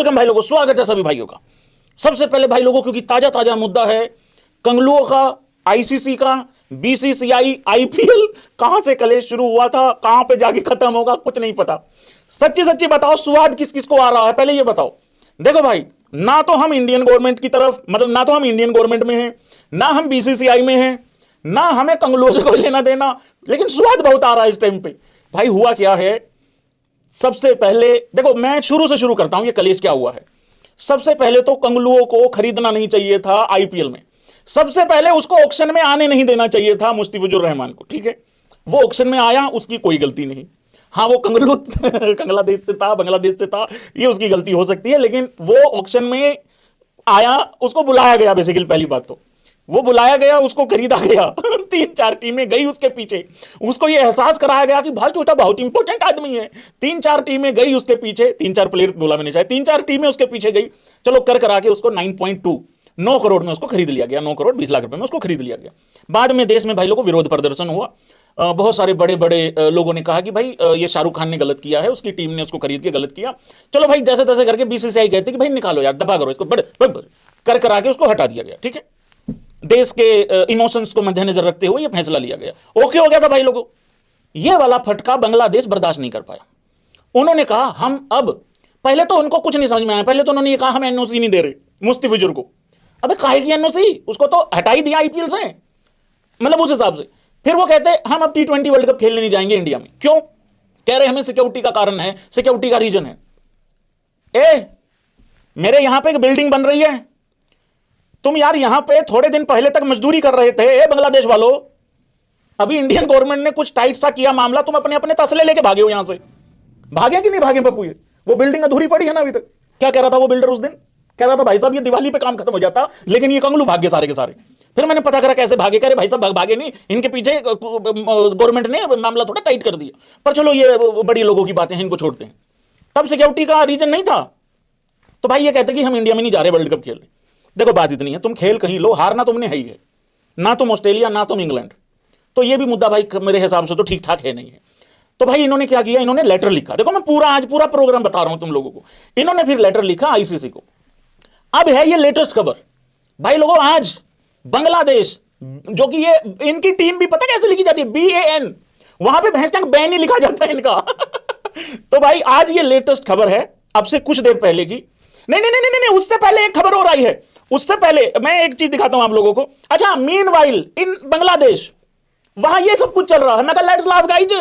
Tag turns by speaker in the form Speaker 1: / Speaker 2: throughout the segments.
Speaker 1: Welcome भाई लोगों, स्वागत है सभी भाइयों का। सबसे पहले भाई लोगों, क्योंकि ताजा ताजा मुद्दा है कंगलुओं का, आईसीसी का, बीसीसीआई, आईपीएल कहां से कलेश शुरू हुआ था, कहां पे जाके खत्म होगा, कुछ नहीं पता। सच्ची सच्ची बताओ, स्वाद किस किस को आ रहा है, पहले ये बताओ। देखो भाई, ना तो हम इंडियन गवर्नमेंट की तरफ, मतलब ना तो हम इंडियन गवर्नमेंट में हैं, ना हम बीसीसीआई में हैं, ना हमें कंगलुओं से कोई लेना देना, लेकिन स्वाद बहुत आ रहा है इस टाइम पे। भाई हुआ क्या है, सबसे पहले देखो, मैं शुरू से शुरू करता हूं ये कलेश क्या हुआ है। सबसे पहले तो कंगलुओं को खरीदना नहीं चाहिए था आईपीएल में। सबसे पहले उसको ऑक्शन में आने नहीं देना चाहिए था मुस्ताफिजुर रहमान को, ठीक है। वो ऑक्शन में आया, उसकी कोई गलती नहीं। हाँ, वो कंगलू बांग्लादेश से था, बांग्लादेश से था, ये उसकी गलती हो सकती है, लेकिन वो ऑक्शन में आया, उसको बुलाया गया। बेसिकली पहली बात तो वो बुलाया गया, उसको खरीदा गया 3-4 टीमें गई उसके पीछे, उसको ये एहसास कराया गया कि भाई छोटा बहुत इंपॉर्टेंट आदमी है। 3-4 टीमें गई उसके पीछे, 3-4 प्लेयर बोला मैंने, चाहे 3-4 टीमें उसके पीछे गई। चलो कर करा के उसको 9 करोड़ में उसको खरीद लिया गया, 9 करोड़ 20 लाख रुपए में उसको खरीद लिया गया। बाद में देश में भाई लोगों विरोध प्रदर्शन हुआ। बहुत सारे बड़े बड़े लोगों ने कहा कि भाई ये शाहरुख खान ने गलत किया है, उसकी टीम ने उसको खरीद के गलत किया। चलो भाई, जैसे तैसे करके बीसीसीआई कहते कि भाई निकालो यार, दबा करो इसको, बड़े कर करा के उसको हटा दिया गया, ठीक है। देश के इमोशंस को मद्देनजर रखते हुए ये फैसला लिया गया, ओके हो गया था भाई लोगों। ये वाला फटका बांग्लादेश बर्दाश्त नहीं कर पाया। उन्होंने कहा हम अब, पहले तो उनको कुछ नहीं समझ में आया, पहले तो उन्होंने ये कहा हम एनओसी नहीं दे रहे मुस्ताफिजुर को। अबे काहे की एनओसी, उसको तो हटा ही दिया आईपीएल से, मतलब उस हिसाब से। फिर वो कहते हम अब T20 वर्ल्ड कप खेलने नहीं जाएंगे इंडिया में। क्यों? कह रहे हमें सिक्योरिटी का कारण है, सिक्योरिटी का रीजन है। मेरे यहां पे एक बिल्डिंग बन रही है, तुम यार यहां पे थोड़े दिन पहले तक मजदूरी कर रहे थे, बांग्लादेश वालों। अभी इंडियन गवर्नमेंट ने कुछ टाइट सा किया मामला, तुम अपने अपने तसले लेके भागे हो यहां से। भागे कि नहीं भागे पप्पू? ये वो बिल्डिंग अधूरी पड़ी है ना अभी तक। क्या कह रहा था वो बिल्डर उस दिन? कह रहा था भाई साहब ये दिवाली पे काम खत्म हो जाता, लेकिन ये कंगलू भागे सारे के सारे। फिर मैंने पता करा कैसे भागे, कह रहे भाई साहब भागे नहीं, इनके पीछे गवर्नमेंट ने मामला थोड़ा टाइट कर दिया। पर चलो ये बड़ी लोगों की बातें हैं, इनको छोड़ते हैं। तब सिक्योरिटी का रीजन नहीं था, तो भाई ये कहते कि हम इंडिया में नहीं जा रहे वर्ल्ड कप खेलने। देखो बात इतनी है, तुम खेल कहीं लो, हारना तुमने है ही है, ना तुम ऑस्ट्रेलिया ना तुम इंग्लैंड। तो ये भी मुद्दा भाई मेरे हिसाब से तो ठीक ठाक है नहीं है। तो भाई इन्होंने क्या किया, इन्होंने लेटर लिखा। देखो मैं आज पूरा प्रोग्राम बता रहा हूं तुम लोगों को। इन्होंने फिर लेटर लिखा आईसीसी को। अब है ये लेटेस्ट खबर भाई लोगों, आज बांग्लादेश, जो कि ये इनकी टीम भी पता कैसे लिखी जाती है, BAN, वहां पे भैंस का बैन ही लिखा जाता है इनका तो भाई आज ये लेटेस्ट खबर है, अब से कुछ देर पहले की। नहीं नहीं नहीं नहीं, उससे पहले एक खबर और आई है। उससे पहले मैं एक चीज दिखाता हूं आप लोगों को। अच्छा, मीनवाइल इन बांग्लादेश, वहां ये सब कुछ चल रहा है। मैं कहा लेट्स लाफ गाइज,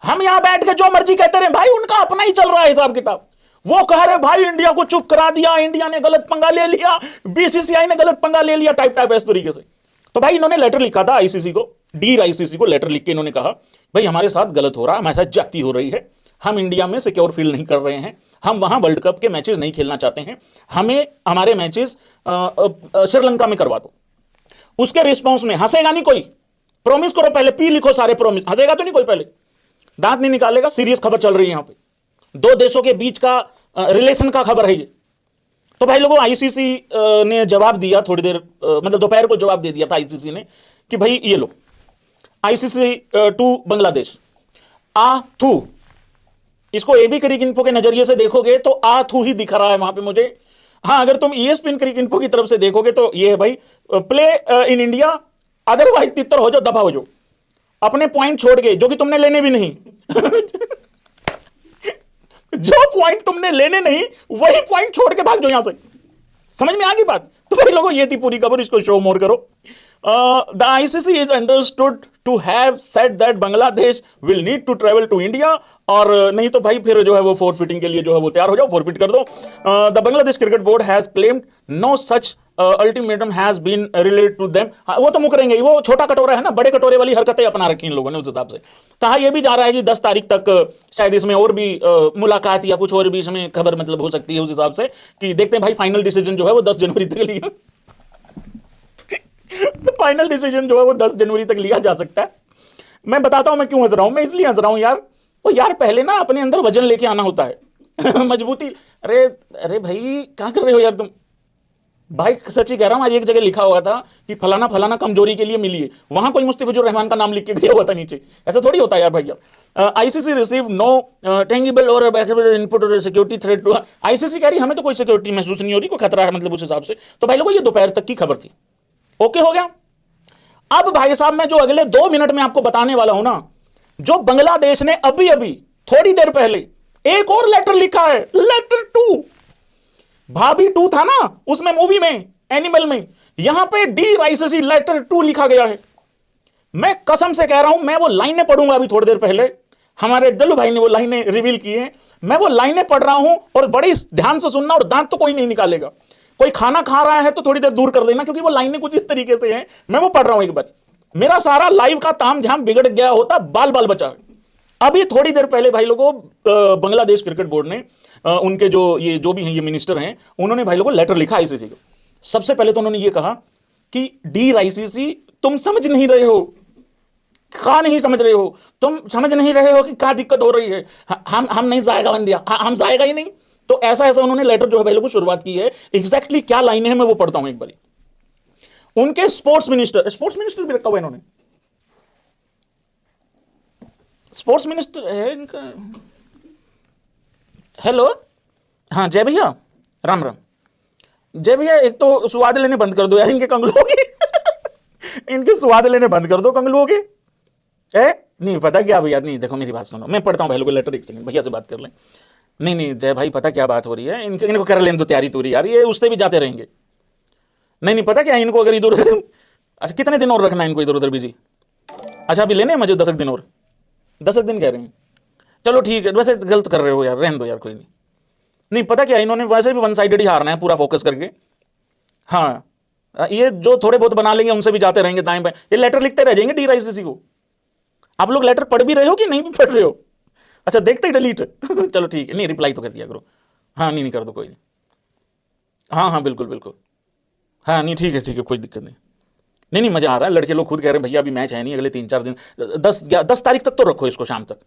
Speaker 1: हम यहां बैठ के जो मर्जी कहते रहे, भाई उनका अपना ही चल रहा है हिसाब किताब। वो कह रहे भाई इंडिया को चुप करा दिया, इंडिया ने गलत पंगा ले लिया, बीसीसीआई ने गलत पंगा ले लिया, टाइप इस तरीके से। तो भाई इन्होंने लेटर लिखा था आईसीसी को, डीर आईसीसी को लेटर लिख के इन्होंने कहा भाई हमारे साथ गलत हो रहा है, हमारे साथ जाती हो रही है, हम इंडिया में सिक्योर फील नहीं कर रहे हैं, हम वहां वर्ल्ड कप के मैचेस नहीं खेलना चाहते हैं, हमें हमारे मैचेस श्रीलंका में करवा दो। उसके रिस्पॉन्स में हंसेगा नहीं कोई, प्रॉमिस करो, पहले पी लिखो सारे प्रॉमिस, हंसेगा तो नहीं कोई, पहले दांत नहीं निकालेगा। सीरियस खबर चल रही है यहां पे, दो देशों के बीच का रिलेशन का खबर है ये। तो भाई लोगों, आईसीसी ने जवाब दिया थोड़ी देर, मतलब दोपहर को जवाब दे दिया था आईसीसी ने कि भाई ये लो, आईसीसी टू बांग्लादेश, आ थू, इसको एबी क्रिक इन्फो के नजरिए से देखोगे तो आ थू ही दिख रहा है वहां पे मुझे। हाँ, अगर तुम ESPN क्रिक इन्फो की तरफ से देखोगे तो ये है भाई, प्ले इन इंडिया, अदरवाइज तितर हो जाओ, दफा हो जाओ, अपने पॉइंट छोड़ के, जो कि तुमने लेने भी नहीं जो पॉइंट तुमने लेने नहीं, वही पॉइंट छोड़ के भाग जाओ यहां से। समझ में आ गई बात? तो भाई लोगों, ये थी पूरी खबर, इसको शो मोर करो। The ICC is understood to have said that Bangladesh will need to travel to India, और नहीं तो भाई फिर जो है वो फॉरफिटिंग के लिए जो है वो तैयार हो जाओ, फॉरफिट कर दो। The Bangladesh cricket board has claimed no such ultimatum has been related to them. वो तो मुकरेंगे ही, वो छोटा कटोरा है ना, बड़े कटोरे वाली हरकतें अपना रखी इन लोगों ने उस हिसाब से। कहा यह भी जा रहा है कि 10 तारीख तक शायद इसमें और भी मुलाकात या कुछ और भी इसमें खबर मतलब हो सकती है उस हिसाब से, कि देखते हैं भाई फाइनल डिसीजन जो है वो 10 जनवरी तक लिया फाइनल डिसीजन जो है वो 10 जनवरी तक लिया जा सकता है। मैं बताता हूं मैं क्यों हंस रहा हूं, मैं इसलिए हंस रहा हूं यार, वो यार पहले ना अपने अंदर वजन लेके आना होता है मजबूती। अरे अरे भाई क्या कर रहे हो यार तुम, भाई सच्ची कह रहा हूं, आज एक जगह लिखा हुआ था कि फलाना फलाना कमजोरी के लिए मिली है, वहां कोई मुस्तफिजुर रहमान का नाम लिख के गया हुआ था नीचे। ऐसा थोड़ी होता है यार भैया। आईसीसी रिसीव नो टेंगिबल और इनपुट और सिक्योरिटी थ्रेट टू। आईसीसी कह रही हमें तो कोई सिक्योरिटी महसूस नहीं हो रही, कोई खतरा है मतलब उस हिसाब से। तो भाई लोगों ये दोपहर तक की खबर थी, ओके हो गया। अब भाई साहब मैं जो अगले 2 मिनट में आपको बताने वाला हूं ना, जो बांग्लादेश ने अभी अभी थोड़ी देर पहले एक और लेटर लिखा है, लेटर 2। भाभी 2 था ना उसमें, मूवी में, एनिमल में, यहां पे डी राइसिसी लेटर 2 लिखा गया है। मैं कसम से कह रहा हूं, मैं वो लाइनें पढ़ूंगा अभी थोड़ी देर पहले, हमारे दल्लू भाई ने वो लाइनें रिवील की हैं, मैं वो लाइनें पढ़ रहा हूं और बड़ी ध्यान से सुनना, और दांत तो कोई नहीं निकालेगा। कोई खाना खा रहा है तो थोड़ी देर दूर कर देना, क्योंकि वो लाइनें कुछ इस तरीके से हैं। मैं वो पढ़ रहा हूं एक बार, मेरा सारा लाइव का ताम झाम बिगड़ गया होता, बाल बाल बचा है। अभी थोड़ी देर पहले भाई लोगों बांग्लादेश क्रिकेट बोर्ड ने उनके जो भी हैं ये मिनिस्टर हैं, उन्होंने भाई लोगों लेटर लिखा आईसीसी को। सबसे पहले तो उन्होंने ये कहा कि डी आईसीसी तुम समझ नहीं रहे हो, क्या नहीं समझ रहे हो, तुम समझ नहीं रहे हो कि क्या दिक्कत हो रही है। हम नहीं जाएगा इंडिया, हम जाएगा ही नहीं। तो ऐसा ऐसा उन्होंने लेटर जो है भाई लोगों शुरुआत की है। एग्जैक्टली क्या लाइन है मैं वो पढ़ता हूं एक बारी। उनके स्पोर्ट्स मिनिस्टर भी रखा हुआ इन्होंने, स्पोर्ट्स मिनिस्टर है इनका। हेलो, हाँ जय भैया, राम राम। जय भैया एक तो स्वाद लेने बंद कर दो यार इनके कंगलुओं के इनके स्वाद लेने बंद कर दो कंगलुओं के। नहीं पता क्या भैया, नहीं देखो मेरी बात सुनो, मैं पढ़ता हूँ भाई लोगों लेटर, एक सेकंड भैया से बात कर लें। नहीं नहीं जय भाई, पता क्या बात हो रही है, इनको कर लेने दो तैयारी तूरी यार, ये उससे भी जाते रहेंगे। नहीं पता क्या, इनको अगर इधर उधर, अच्छा कितने दिन और रखना है इनको इधर उधर बिजी? अच्छा अभी लेने मुझे 10 दिन और, 10 दिन कह रहे हैं, चलो ठीक है। वैसे गलत कर रहे हो यार, रहने दो यार, कोई नहीं। नहीं पता क्या, इन्होंने वैसे भी वन साइडेड ही हारना है पूरा फोकस करके। हाँ ये जो थोड़े बहुत बना लेंगे उनसे भी जाते रहेंगे दाएं बाएं, ये लेटर लिखते रह जाएंगे डी आईसीसी को। आप लोग लेटर पढ़ भी रहे हो कि नहीं भी पढ़ रहे हो? अच्छा देखते ही डिलीट चलो ठीक है, नहीं रिप्लाई तो कर दिया करो। हाँ नहीं कर दो कोई नहीं, हाँ हाँ बिल्कुल बिल्कुल, हाँ नहीं ठीक है कोई दिक्कत नहीं। नहीं मजा आ रहा है, लड़के लोग खुद कह रहे हैं भैया अभी मैच है नहीं, अगले 3-4 दिन, 10 तारीख तक तो रखो इसको शाम तक।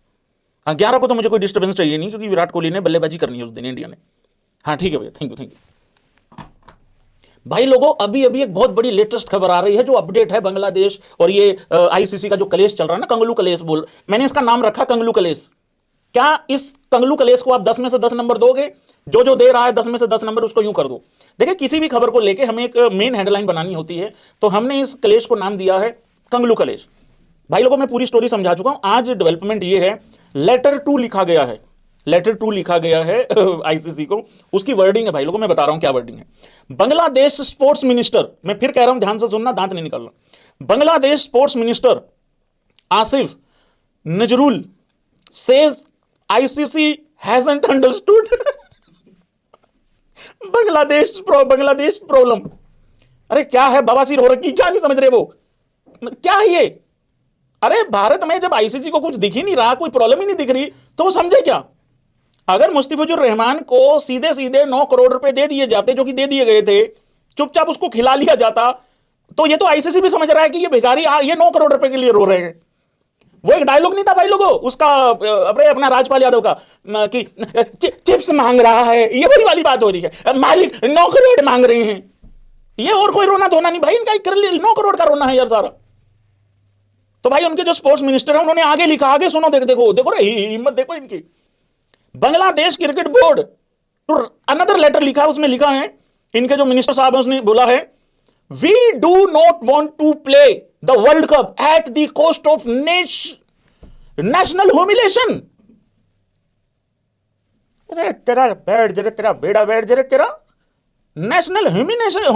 Speaker 1: हाँ 11 को तो मुझे कोई डिस्टर्बेंस चाहिए नहीं, क्योंकि विराट कोहली ने बल्लेबाजी करनी है उस दिन इंडिया ने। हाँ ठीक है भैया, थैंक यू। भाई लोगों अभी अभी एक बहुत बड़ी लेटेस्ट खबर आ रही है, जो अपडेट है बांग्लादेश और ये आईसीसी का जो कलेश चल रहा है ना, कंगलू कलेश बोल, मैंने इसका नाम रखा कंगलू कलेश। क्या इस कंगलू कलेश को आप 10 में से 10 नंबर दोगे? जो दे रहा है 10 में से 10 नंबर उसको यूं कर दो। देखिए किसी भी खबर को लेके हमें एक मेन हेडलाइन बनानी होती है, तो हमने इस कलेश को नाम दिया है कंगलू कलेश। भाई लोगों मैं पूरी स्टोरी समझा चुका हूं। आज डेवलपमेंट ये है, लेटर 2 लिखा गया है, लेटर 2 लिखा गया है आईसीसी को। उसकी वर्डिंग है भाई लोगों, मैं बता रहा हूं क्या वर्डिंग है। बांग्लादेश स्पोर्ट्स मिनिस्टर, मैं फिर कह रहा हूं ध्यान से सुनना, दांत नहीं निकालना। Bangladesh sports minister Asif Nazrul says ICC hasn't understood Bangladesh problem. अरे क्या है बवासीर हो रखी, क्या नहीं समझ रहे वो, क्या है ये? अरे भारत में जब आईसीसी को कुछ दिख ही नहीं रहा, कोई प्रॉब्लम ही नहीं दिख रही, तो वो समझे क्या? अगर मुस्तफिजुर रहमान को सीधे सीधे 9 करोड़ रुपए दे दिए जाते, जो कि दे दिए गए थे, चुपचाप उसको खिला लिया जाता, तो ये तो आईसीसी भी समझ रहा है कि ये भिखारी ये 9 करोड़ रुपए के लिए रो रहे हैं। वो एक डायलॉग नहीं था भाई लोगों उसका, अपना राजपाल यादव का, कि चिप्स मांग रहा है, ये बड़ी वाली बात हो रही है, मालिक 9 करोड़ मांग रहे हैं। ये और कोई रोना धोना नहीं भाई, इनका 9 करोड़ का रोना है यार सारा। तो भाई उनके जो स्पोर्ट्स मिनिस्टर है उन्होंने आगे लिखा, आगे सुनो, देखो हिम्मत देखो इनकी। बांग्लादेश क्रिकेट बोर्ड तो अनदर लेटर लिखा है, उसमें लिखा है, इनके जो मिनिस्टर साहब है उसने बोला है, we do not want to play the World Cup at the cost of national humiliation. अरे तेरा बैठ जरे, तेरा बेड़ा बैठ जरे, तेरा नेशनल ह्यूमिलेशन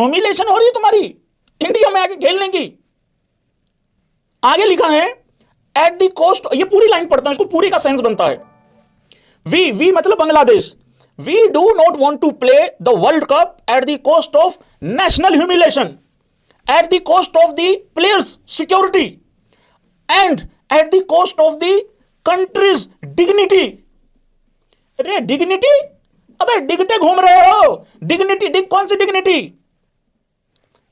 Speaker 1: हो रही है तुम्हारी इंडिया में आके खेलने की। आगे लिखा है एट द कॉस्ट, ये पूरी लाइन पढ़ता हूं, इसको पूरी का सेंस बनता है। वी मतलब Bangladesh, we do not want to play the World Cup at the cost of national humiliation, at the cost of the players security and at the cost of the country's dignity. अरे dignity, अबे डिगते घूम रहे हो, dignity कौन सी dignity?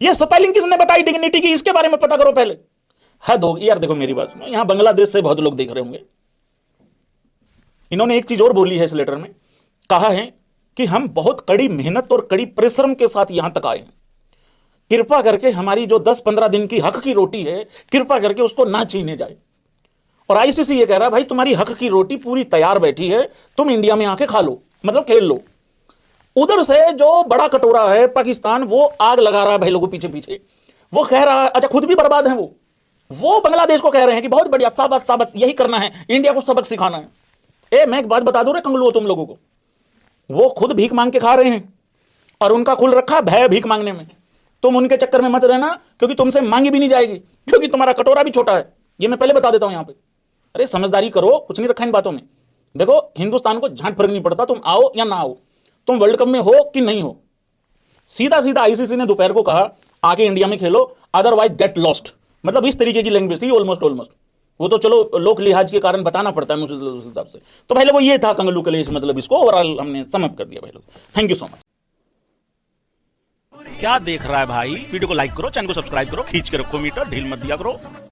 Speaker 1: ये spelling किसने बताई डिग्निटी की, इसके बारे में पता करो पहले। हद होगी यार, देखो मेरी बात सुनो, यहां बांग्लादेश से बहुत लोग देख रहे होंगे। इन्होंने एक चीज और बोली है इस लेटर में, कहा है कि हम बहुत कड़ी मेहनत और कड़ी परिश्रम के साथ यहां तक आए हैं। कृपा करके हमारी जो 10-15 दिन की हक की रोटी है, कृपा करके उसको ना छीने जाए। और आईसीसी ये कह रहा है भाई तुम्हारी हक की रोटी पूरी तैयार बैठी है, तुम इंडिया में आके खा लो, मतलब खेल लो। उधर से जो बड़ा कटोरा है पाकिस्तान, वो आग लगा रहा है भाई लोगों पीछे पीछे। वो कह रहा है, अच्छा खुद भी बर्बाद है वो बांग्लादेश को कह रहे हैं कि बहुत बढ़िया, साबस साबस, यही करना है, इंडिया को सबक सिखाना है। मैं एक बात बता दूं रे कंगलुओ तुम लोगों को, वो खुद भीख मांग के खा रहे हैं और उनका खुल रखा भय भीख मांगने में। तुम उनके चक्कर में मत रहना, क्योंकि तुमसे मांगी भी नहीं जाएगी, क्योंकि तुम्हारा कटोरा भी छोटा है। ये मैं पहले बता देता हूं यहां पे। अरे समझदारी करो, कुछ नहीं रखा इन बातों में। देखो हिंदुस्तान को झांट फर्क नहीं पड़ता तुम आओ या ना आओ, तुम वर्ल्ड कप में हो कि नहीं हो। सीधा सीधा आईसीसी ने दोपहर को कहा आके इंडिया में खेलो, अदरवाइज गेट लॉस्ट, मतलब इस तरीके की लैंग्वेज थी ऑलमोस्ट। वो तो चलो लोक लिहाज के कारण बताना पड़ता है मुझे उस हिसाब से। तो भाई लोगों ये था कंगलू कलेश, मतलब इसको ओवरऑल हमने समअप कर दिया भाई लोग। Thank you so much. क्या देख रहा है भाई, वीडियो को लाइक करो, चैनल को सब्सक्राइब करो, खींच के रखो मीटर, ढील मत दिया करो।